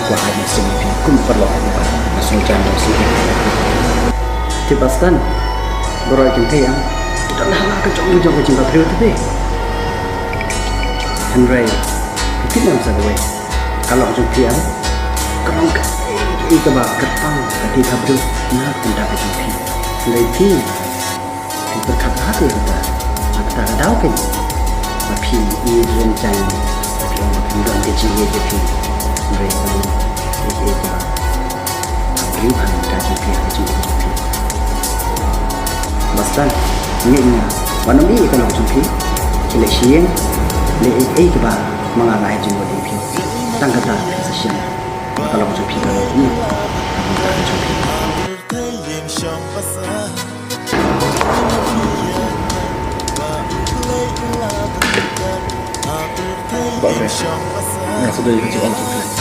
gua ada sini kum perlu apa masuk jalan sini di Boston beroy kinti yang udah lama kejong ke cinta beliau tu Henry itu nama saya gue kalau jumpa yang kalau itu bah ketang tadi kabel nak tidak jumpa lagi berkata hati kita kita tahu kan tapi ini rencana tapi orang pindah ke sini jadi mereka itu beriman dan jumpa Boston ini mana ni kalau jumpa kira siang le itu bah mengalami jumpa di tang kata sesian kalau jumpa kalau ini kita jumpa Baik, yang sudah ikut orang